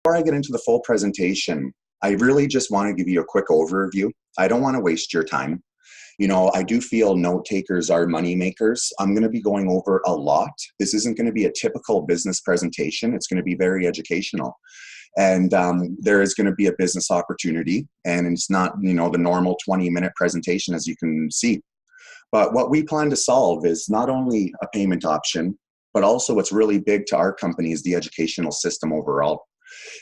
Before I get into the full presentation, I really just want to give you a quick overview. I don't want to waste your time. You know, I do feel note takers are money makers. I'm going to be going over a lot. This isn't going to be a typical business presentation. It's going to be very educational. And there is going to be a business opportunity, and it's not, you know, the normal 20-minute presentation, as you can see. But what we plan to solve is not only a payment option, but also what's really big to our company is the educational system overall.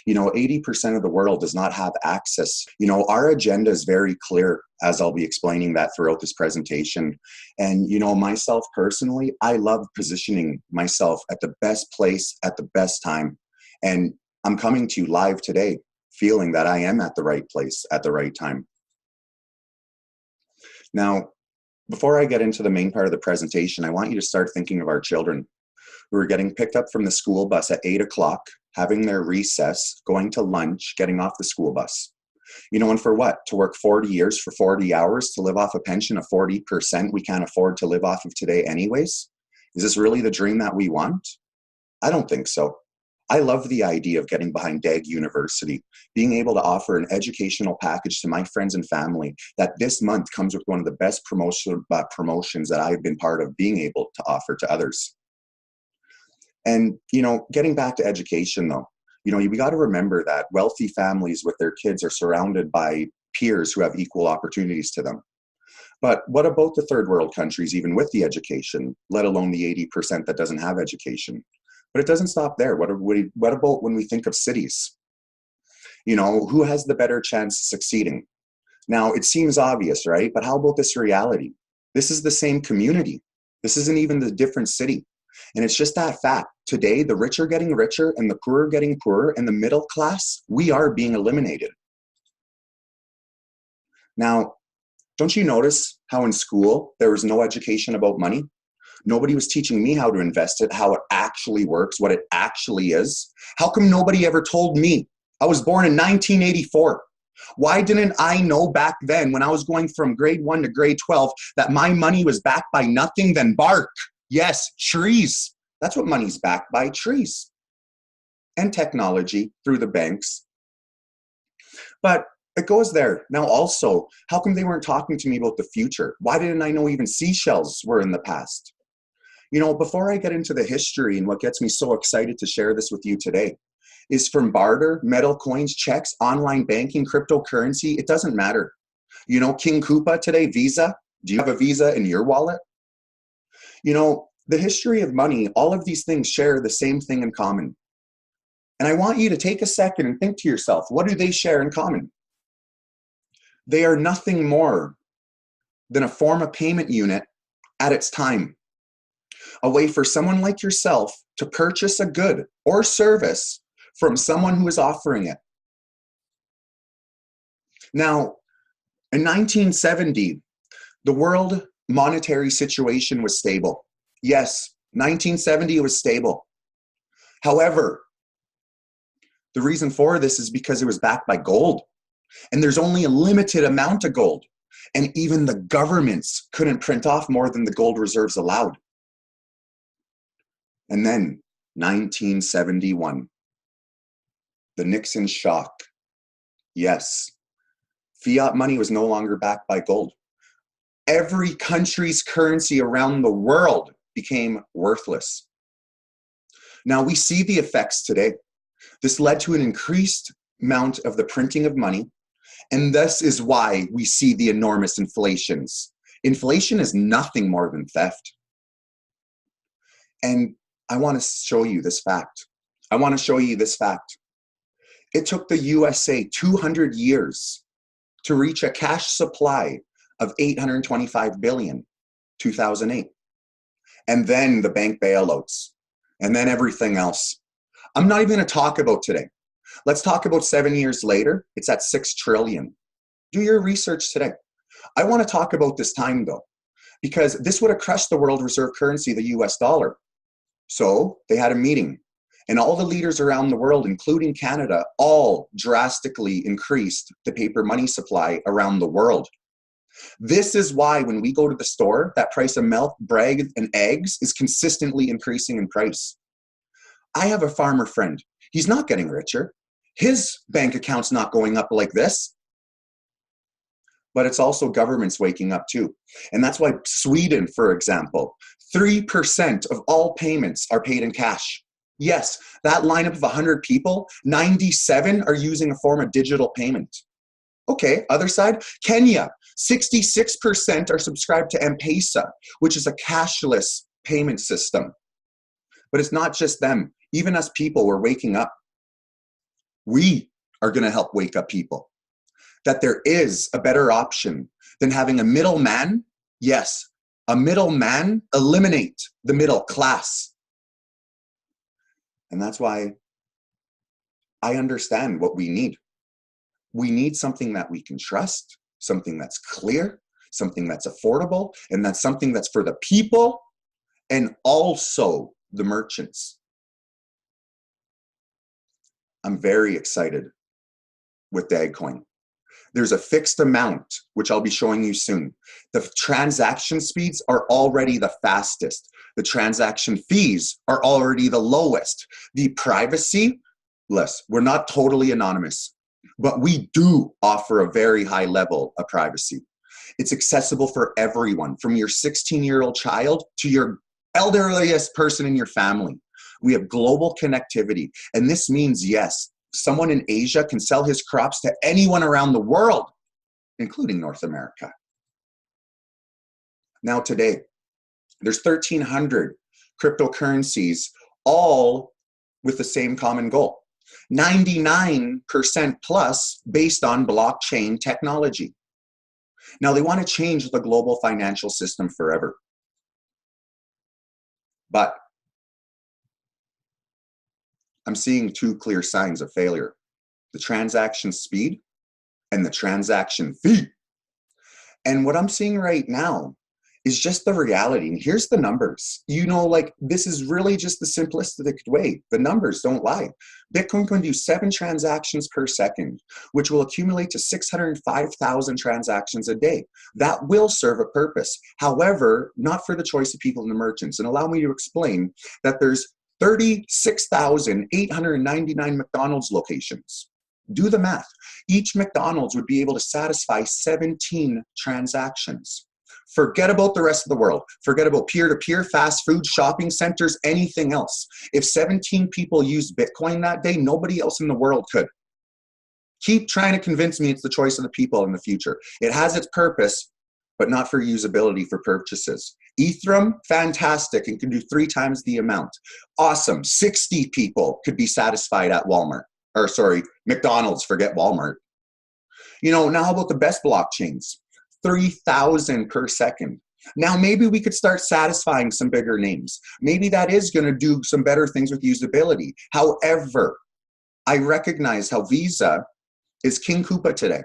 You know, 80% of the world does not have access. You know, our agenda is very clear, as I'll be explaining that throughout this presentation. And, you know, myself personally, I love positioning myself at the best place at the best time. And I'm coming to you live today, feeling that I am at the right place at the right time. Now, before I get into the main part of the presentation, I want you to start thinking of our children who are getting picked up from the school bus at 8 o'clock, having their recess, going to lunch, getting off the school bus. You know, and for what? To work 40 years for 40 hours to live off a pension of 40% we can't afford to live off of today anyways? Is this really the dream that we want? I don't think so. I love the idea of getting behind DAG University, being able to offer an educational package to my friends and family that this month comes with one of the best promotions that I've been part of being able to offer to others. And, you know, getting back to education though, you know, we got to remember that wealthy families with their kids are surrounded by peers who have equal opportunities to them. But what about the third world countries, even with the education, let alone the 80% that doesn't have education? But it doesn't stop there. What about when we think of cities? You know, who has the better chance of succeeding? Now, it seems obvious, right? But how about this reality? This is the same community. This isn't even the different city. And it's just that fact. Today, the rich are getting richer and the poor are getting poorer, and the middle class, we are being eliminated. Now, don't you notice how in school there was no education about money? Nobody was teaching me how to invest it, how it actually works, what it actually is. How come nobody ever told me? I was born in 1984. Why didn't I know back then, when I was going from grade 1 to grade 12, that my money was backed by nothing than bark? Yes, trees. That's what money's backed by, trees. And technology through the banks. But it goes there. Now also, how come they weren't talking to me about the future? Why didn't I know even seashells were in the past? You know, before I get into the history and what gets me so excited to share this with you today, is from barter, metal coins, checks, online banking, cryptocurrency, it doesn't matter. You know, King Koopa today, Visa. Do you have a Visa in your wallet? You know, the history of money, all of these things share the same thing in common. And I want you to take a second and think to yourself, what do they share in common? They are nothing more than a form of payment unit at its time. A way for someone like yourself to purchase a good or service from someone who is offering it. Now, in 1970, the world monetary situation was stable. Yes, 1970 was stable. However, the reason for this is because it was backed by gold. And there's only a limited amount of gold. And even the governments couldn't print off more than the gold reserves allowed. And then 1971, the Nixon shock. Yes, fiat money was no longer backed by gold. Every country's currency around the world became worthless. Now we see the effects today. This led to an increased amount of the printing of money, and this is why we see the enormous inflations. Inflation is nothing more than theft. And I want to show you this fact. It took the USA 200 years to reach a cash supply of $825 billion, 2008. And then the bank bailouts, and then everything else. I'm not even going to talk about today. Let's talk about 7 years later. It's at $6 trillion. Do your research today. I want to talk about this time though, because this would have crushed the world reserve currency, the US dollar. So they had a meeting, and all the leaders around the world, including Canada, all drastically increased the paper money supply around the world. This is why when we go to the store, that price of milk, bread, and eggs is consistently increasing in price. I have a farmer friend. He's not getting richer. His bank account's not going up like this. But it's also governments waking up too. And that's why Sweden, for example, 3% of all payments are paid in cash. Yes, that lineup of 100 people, 97 are using a form of digital payment. Okay, other side, Kenya, 66% are subscribed to M-Pesa, which is a cashless payment system. But it's not just them. Even us people, we're waking up. We are going to help wake up people. That there is a better option than having a middleman. Yes, a middleman, eliminate the middle class. And that's why I understand what we need. We need something that we can trust, something that's clear, something that's affordable, and that's something that's for the people and also the merchants. I'm very excited with DAG-COIN. There's a fixed amount, which I'll be showing you soon. The transaction speeds are already the fastest. The transaction fees are already the lowest. The privacy, less. We're not totally anonymous, but we do offer a very high level of privacy. It's accessible for everyone, from your 16-year-old child to your elderliest person in your family. We have global connectivity, and this means, yes, someone in Asia can sell his crops to anyone around the world, including North America. Now today, there's 1,300 cryptocurrencies, all with the same common goal. 99% plus based on blockchain technology. Now they want to change the global financial system forever. But I'm seeing two clear signs of failure: the transaction speed and the transaction fee. And what I'm seeing right now is just the reality. And here's the numbers. You know, like, this is really just the simplistic way. The numbers don't lie. Bitcoin can do 7 transactions per second, which will accumulate to 605,000 transactions a day. That will serve a purpose. However, not for the choice of people and the merchants. And allow me to explain that there's 36,899 McDonald's locations. Do the math. Each McDonald's would be able to satisfy 17 transactions. Forget about the rest of the world. Forget about peer-to-peer, fast food, shopping centers, anything else. If 17 people used Bitcoin that day, nobody else in the world could. Keep trying to convince me it's the choice of the people in the future. It has its purpose, but not for usability for purchases. Ethereum, fantastic, and can do 3 times the amount. Awesome, 60 people could be satisfied at Walmart. Or sorry, McDonald's, forget Walmart. You know, now how about the best blockchains? 3,000 per second. Now maybe we could start satisfying some bigger names. Maybe that is gonna do some better things with usability. However, I recognize how Visa is King Koopa today.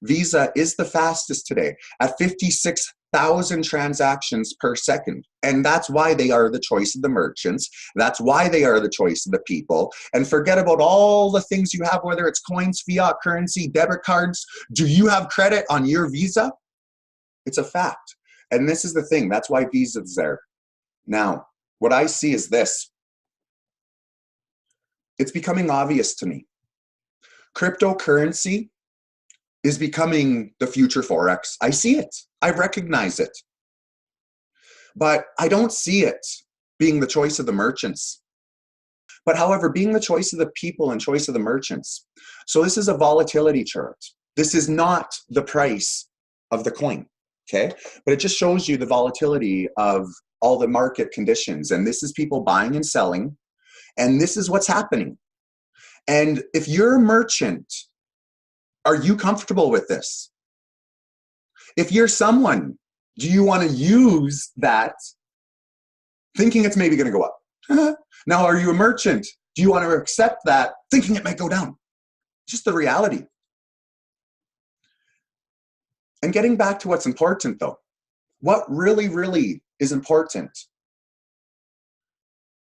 Visa is the fastest today at 56,000 transactions per second. And that's why they are the choice of the merchants. That's why they are the choice of the people. And forget about all the things you have, whether it's coins, fiat currency, debit cards. Do you have credit on your Visa? It's a fact. And this is the thing. That's why Visa is there. Now, what I see is this. It's becoming obvious to me. Cryptocurrency is becoming the future Forex. I see it. I recognize it. But I don't see it being the choice of the merchants. But however, being the choice of the people and choice of the merchants. So this is a volatility chart. This is not the price of the coin, okay? But it just shows you the volatility of all the market conditions. And this is people buying and selling. And this is what's happening. And if you're a merchant, are you comfortable with this? If you're someone, do you want to use that thinking it's maybe going to go up? Now, are you a merchant? Do you want to accept that thinking it might go down? Just the reality. And getting back to what's important though, what really, really is important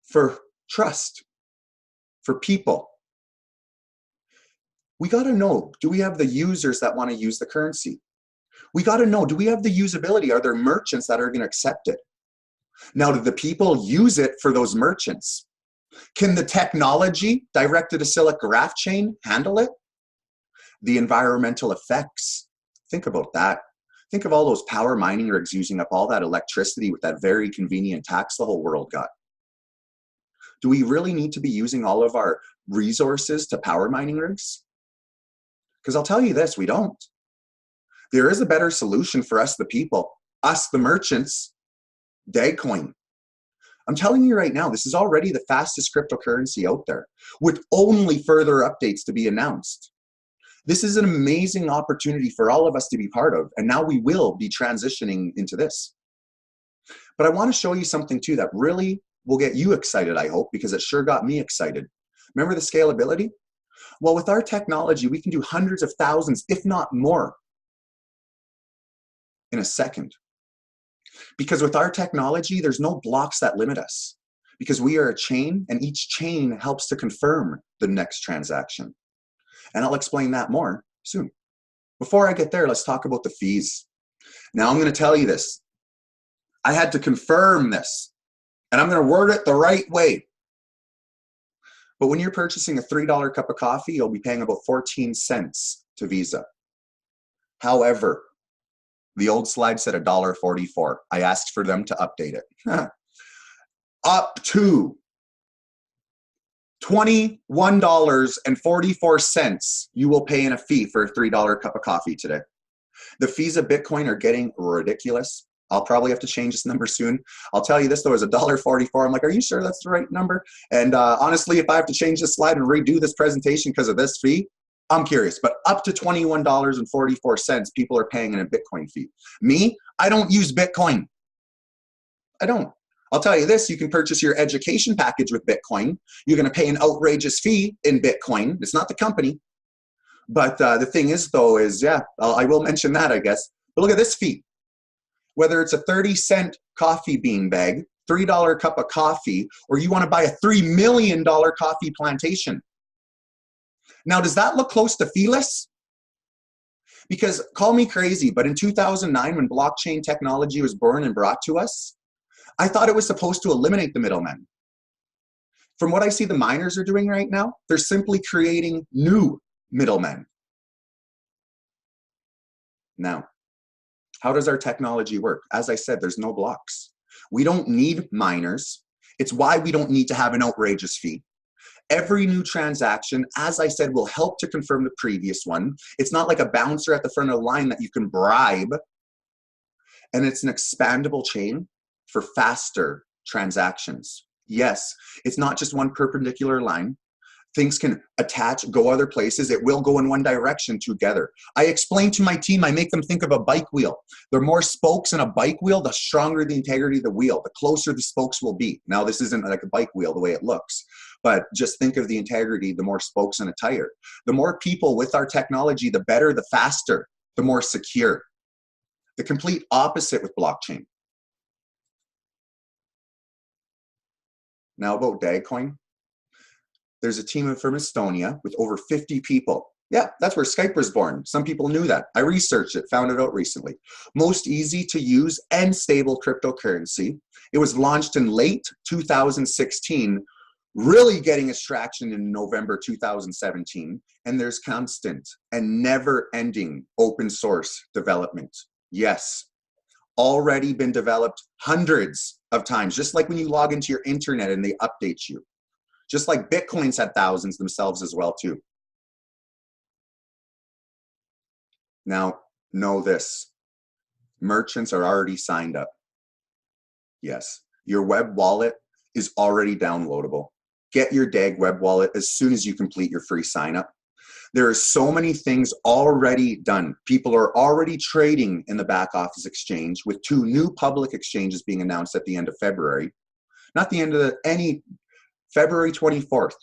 for trust, for people? We got to know, do we have the users that want to use the currency? We got to know, do we have the usability? Are there merchants that are going to accept it? Now, do the people use it for those merchants? Can the technology direct-to-acyclic graph chain handle it? The environmental effects. Think about that. Think of all those power mining rigs using up all that electricity with that very convenient tax the whole world got. Do we really need to be using all of our resources to power mining rigs? Because I'll tell you this, we don't. There is a better solution for us, the people, us, the merchants, DAG-COIN. I'm telling you right now, this is already the fastest cryptocurrency out there, with only further updates to be announced. This is an amazing opportunity for all of us to be part of, and now we will be transitioning into this. But I want to show you something too that really will get you excited, I hope, because it sure got me excited. Remember the scalability? Well, with our technology, we can do hundreds of thousands, if not more, in a second. Because with our technology, there's no blocks that limit us. Because we are a chain, and each chain helps to confirm the next transaction. And I'll explain that more soon. Before I get there, let's talk about the fees. Now, I'm going to tell you this. I had to confirm this, and I'm going to word it the right way. But when you're purchasing a $3 cup of coffee, you'll be paying about 14 cents to Visa. However, the old slide said $1.44. I asked for them to update it. Up to $21.44 you will pay in a fee for a $3 cup of coffee today. The fees of Bitcoin are getting ridiculous. I'll probably have to change this number soon. I'll tell you this though, is $1.44. I'm like, are you sure that's the right number? And honestly, if I have to change this slide and redo this presentation because of this fee, I'm curious. But up to $21.44 people are paying in a Bitcoin fee. Me, I don't use Bitcoin. I don't. I'll tell you this, you can purchase your education package with Bitcoin. You're going to pay an outrageous fee in Bitcoin. It's not the company. But the thing is, though, is, yeah, I will mention that, I guess. But look at this fee. Whether it's a 30-cent coffee bean bag, $3 cup of coffee, or you want to buy a $3 million coffee plantation. Now, does that look close to feeless? Because call me crazy, but in 2009, when blockchain technology was born and brought to us, I thought it was supposed to eliminate the middlemen. From what I see the miners are doing right now, they're simply creating new middlemen. Now, how does our technology work? As I said, there's no blocks. We don't need miners. It's why we don't need to have an outrageous fee. Every new transaction, as I said, will help to confirm the previous one. It's not like a bouncer at the front of the line that you can bribe. And it's an expandable chain for faster transactions. Yes, it's not just one perpendicular line. Things can attach, go other places. It will go in one direction together. I explain to my team, I make them think of a bike wheel. There are more spokes in a bike wheel, the stronger the integrity of the wheel, the closer the spokes will be. Now, this isn't like a bike wheel the way it looks, but just think of the integrity, the more spokes in a tire. The more people with our technology, the better, the faster, the more secure. The complete opposite with blockchain. Now about DAG-COIN. There's a team from Estonia with over 50 people. Yeah, that's where Skype was born. Some people knew that. I researched it, found it out recently. Most easy to use and stable cryptocurrency. It was launched in late 2016, really getting its traction in November 2017. And there's constant and never-ending open source development. Yes, already been developed hundreds of times, just like when you log into your internet and they update you. Just like Bitcoin's had thousands themselves as well too. Now, know this. Merchants are already signed up. Yes, your web wallet is already downloadable. Get your DAG web wallet as soon as you complete your free sign up. There are so many things already done. People are already trading in the back office exchange with 2 new public exchanges being announced at the end of February. Not the end of February 24th,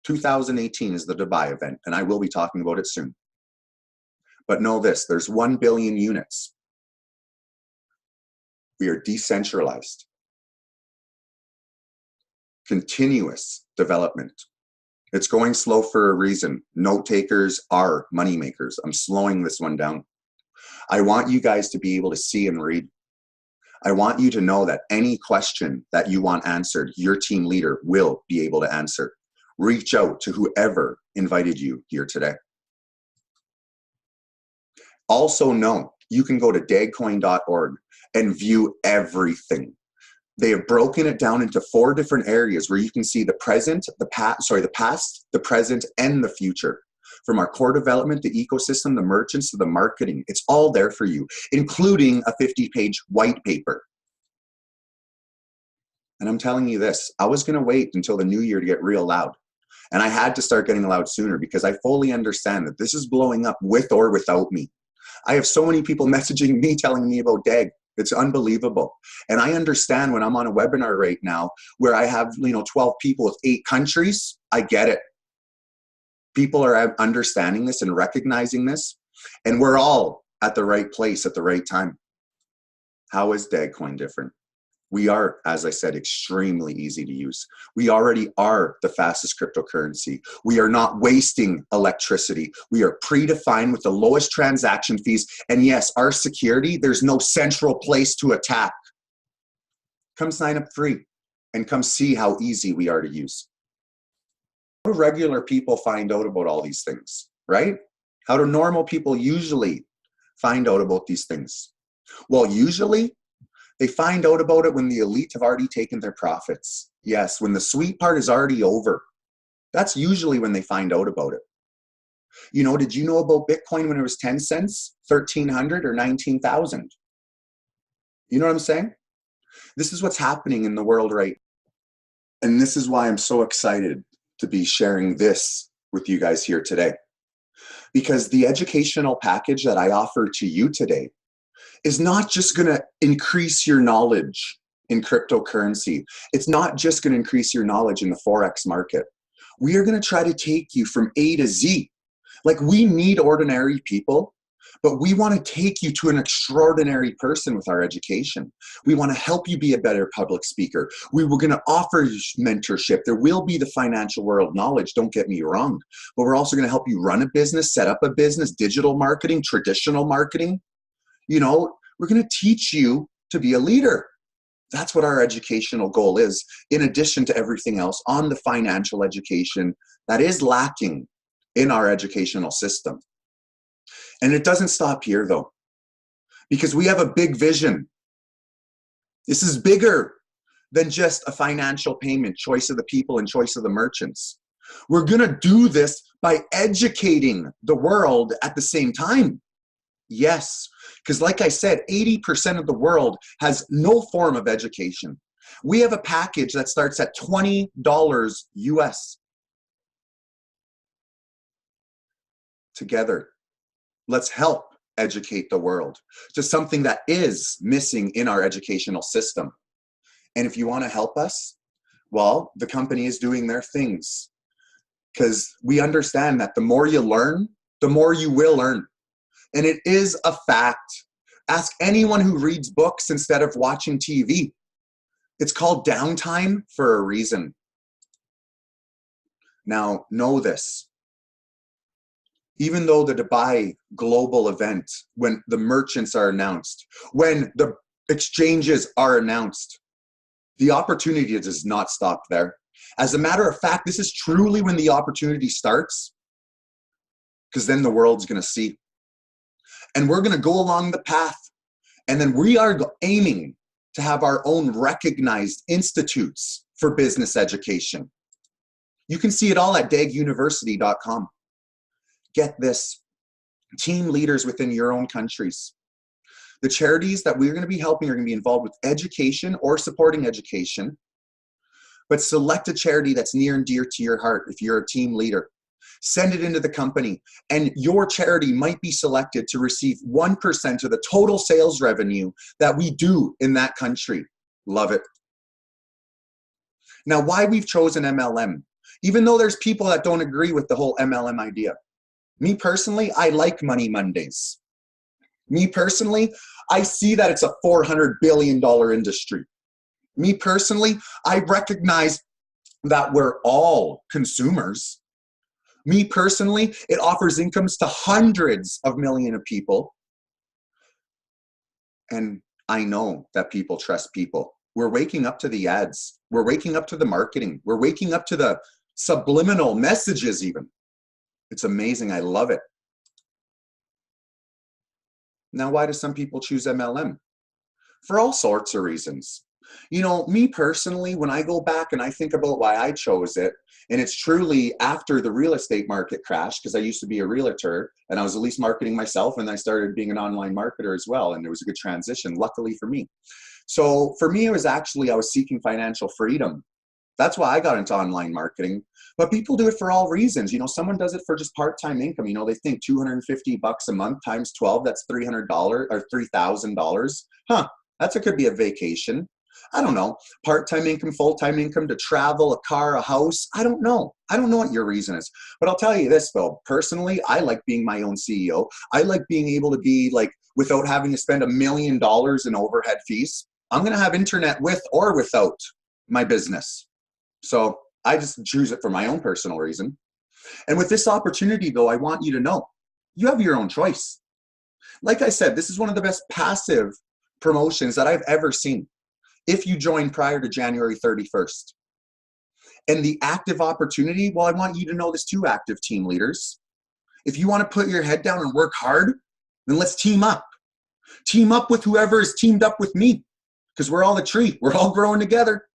2018 is the Dubai event, and I will be talking about it soon. But know this, there's 1 billion units. We are decentralized. Continuous development. It's going slow for a reason. Note takers are money makers. I'm slowing this one down. I want you guys to be able to see and read. I want you to know that any question that you want answered, your team leader will be able to answer. Reach out to whoever invited you here today. Also know you can go to DAG-COIN.org and view everything. They have broken it down into 4 different areas where you can see the present, the past, the present, and the future. From our core development, the ecosystem, the merchants, to the marketing. It's all there for you, including a 50-page white paper. And I'm telling you this, I was going to wait until the new year to get real loud. And I had to start getting loud sooner because I fully understand that this is blowing up with or without me. I have so many people messaging me, telling me about DAG. It's unbelievable. And I understand when I'm on a webinar right now where I have 12 people with 8 countries, I get it. People are understanding this and recognizing this, and we're all at the right place at the right time. How is DAG-COIN different? We are, as I said, extremely easy to use. We already are the fastest cryptocurrency. We are not wasting electricity. We are predefined with the lowest transaction fees. And yes, our security, there's no central place to attack. Come sign up free and come see how easy we are to use. How do regular people find out about all these things, right? How do normal people usually find out about these things? Well, usually, they find out about it when the elite have already taken their profits. Yes, when the sweet part is already over. That's usually when they find out about it. Did you know about Bitcoin when it was 10 cents, 1,300, or 19,000? You know what I'm saying? This is what's happening in the world right now. And this is why I'm so excited to be sharing this with you guys here today. Because the educational package that I offer to you today is not just going to increase your knowledge in cryptocurrency. It's not just going to increase your knowledge in the Forex market. We are going to try to take you from A to Z. Like, we need ordinary people, but we want to take you to an extraordinary person with our education. We want to help you be a better public speaker. We were going to offer you mentorship. There will be the financial world knowledge, don't get me wrong, but we're also going to help you run a business, set up a business, digital marketing, traditional marketing. We're going to teach you to be a leader. That's what our educational goal is, in addition to everything else on the financial education that is lacking in our educational system. And it doesn't stop here, though, because we have a big vision. This is bigger than just a financial payment, choice of the people and choice of the merchants. We're going to do this by educating the world at the same time. Yes, because like I said, 80% of the world has no form of education. We have a package that starts at $20 US. Together, let's help educate the world to something that is missing in our educational system. And if you want to help us, well, the company is doing their things, because we understand that the more you learn, the more you will earn. And it is a fact. Ask anyone who reads books instead of watching TV. It's called downtime for a reason. Now, know this. Even though the Dubai global event, when the merchants are announced, when the exchanges are announced, the opportunity does not stop there. As a matter of fact, this is truly when the opportunity starts, because then the world's going to see. And we're going to go along the path. And then we are aiming to have our own recognized institutes for business education. You can see it all at DAGuniversity.com. Get this, team leaders within your own countries. The charities that we're going to be helping are going to be involved with education or supporting education. But select a charity that's near and dear to your heart if you're a team leader. Send it into the company, and your charity might be selected to receive 1% of the total sales revenue that we do in that country. Love it. Now, why we've chosen MLM, even though there's people that don't agree with the whole MLM idea. Me personally, I like Money Mondays. Me personally, I see that it's a $400 billion industry. Me personally, I recognize that we're all consumers. Me personally, it offers incomes to hundreds of millions of people. And I know that people trust people. We're waking up to the ads. We're waking up to the marketing. We're waking up to the subliminal messages even. It's amazing. I love it. Now, why do some people choose MLM? For all sorts of reasons. You know, me personally, when I go back and I think about why I chose it, and it's truly after the real estate market crashed, because I used to be a realtor and I was at least marketing myself, and I started being an online marketer as well, and it was a good transition, luckily for me. So for me, it was actually, I was seeking financial freedom. That's why I got into online marketing. But people do it for all reasons. You know, someone does it for just part-time income. You know, they think $250 a month times 12, that's $300 or $3,000. Huh, could be a vacation. I don't know. Part-time income, full-time income, to travel, a car, a house. I don't know. I don't know what your reason is. But I'll tell you this, though. Personally, I like being my own CEO. I like being able to be like, without having to spend $1 million in overhead fees. I'm going to have internet with or without my business. So I just choose it for my own personal reason. And with this opportunity, though, I want you to know you have your own choice. Like I said, this is one of the best passive promotions that I've ever seen. If you join prior to January 31st. And the active opportunity, well, I want you to know this too, active team leaders. If you want to put your head down and work hard, then let's team up. Team up with whoever is teamed up with me, because we're all a tree. We're all growing together.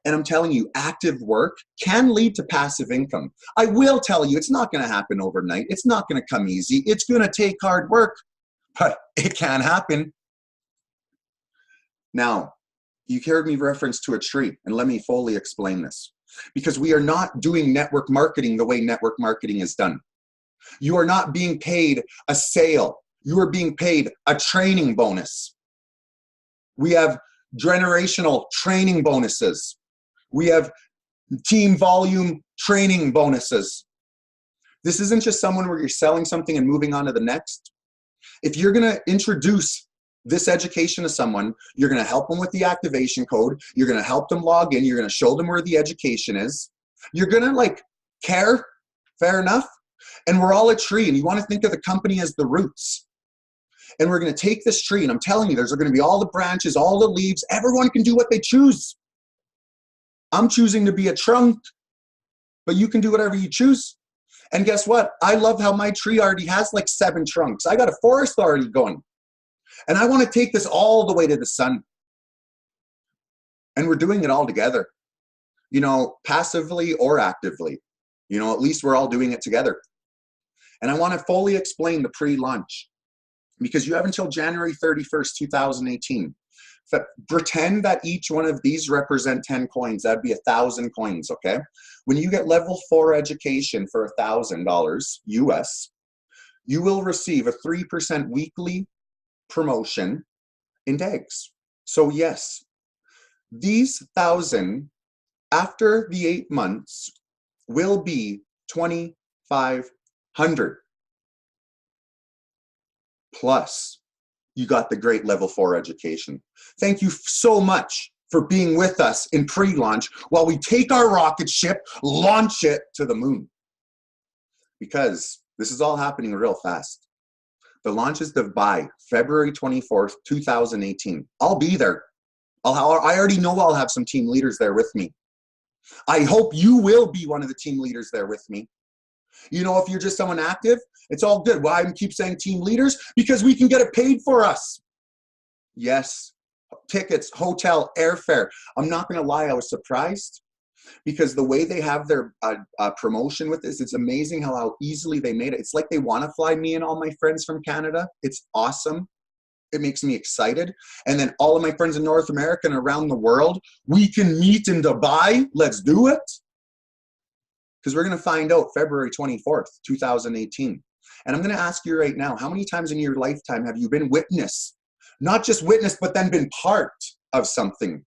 And I'm telling you, active work can lead to passive income. I will tell you, it's not going to happen overnight. It's not going to come easy. It's going to take hard work, but it can happen. Now, you heard me reference to a tree, and let me fully explain this. Because we are not doing network marketing the way network marketing is done. You are not being paid a sale. You are being paid a training bonus. We have generational training bonuses. We have team volume training bonuses. This isn't just someone where you're selling something and moving on to the next. If you're going to introduce this education to someone, you're going to help them with the activation code. You're going to help them log in. You're going to show them where the education is. You're going to care. Fair enough. And we're all a tree, and you want to think of the company as the roots. And we're going to take this tree, and I'm telling you, there's going to be all the branches, all the leaves. Everyone can do what they choose. I'm choosing to be a trunk, but you can do whatever you choose. And guess what? I love how my tree already has 7 trunks. I got a forest already going. And I want to take this all the way to the sun. And we're doing it all together, passively or actively. At least we're all doing it together. And I want to fully explain the pre-launch, because you have until January 31st, 2018. Pretend that each one of these represent 10 coins. That'd be 1,000 coins, okay? When you get level 4 education for $1,000 US, you will receive a 3% weekly promotion in DAGs. So yes, these 1,000 after the 8 months will be 2,500. Plus, you got the great level 4 education. Thank you so much for being with us in pre-launch while we take our rocket ship, launch it to the moon. Because this is all happening real fast. The launch is by February 24th, 2018. I'll be there. I already know I'll have some team leaders there with me. I hope you will be one of the team leaders there with me. If you're just someone active, it's all good. Why I keep saying team leaders? Because we can get it paid for us. Yes, tickets, hotel, airfare. I'm not going to lie, I was surprised, because the way they have their promotion with this, it's amazing how easily they made it. It's like they want to fly me and all my friends from Canada. It's awesome. It makes me excited. And then all of my friends in North America and around the world, we can meet in Dubai. Let's do it. Because we're going to find out February 24th, 2018. And I'm going to ask you right now, how many times in your lifetime have you been witness? Not just witness, but then been part of something.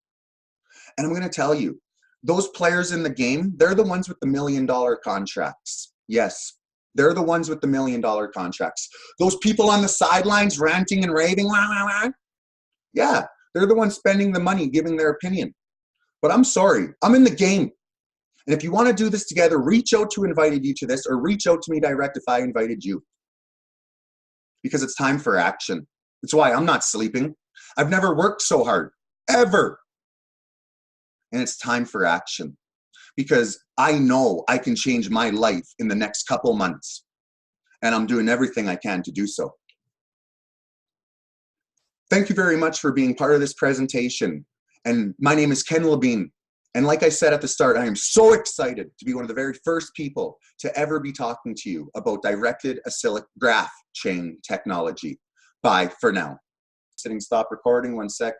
And I'm going to tell you, those players in the game, they're the ones with the $1 million contracts. Yes, they're the ones with the $1 million contracts. Those people on the sidelines ranting and raving, wah, wah, wah. Yeah, they're the ones spending the money, giving their opinion. But I'm sorry, I'm in the game. And if you want to do this together, reach out to who invited you to this, or reach out to me direct if I invited you. Because it's time for action. That's why I'm not sleeping. I've never worked so hard, ever. And it's time for action, because I know I can change my life in the next couple months, and I'm doing everything I can to do so. Thank you very much for being part of this presentation. And my name is Ken Levine. And like I said at the start, I am so excited to be one of the very first people to ever be talking to you about directed acyclic graph chain technology. Bye for now. Stop recording 1 second.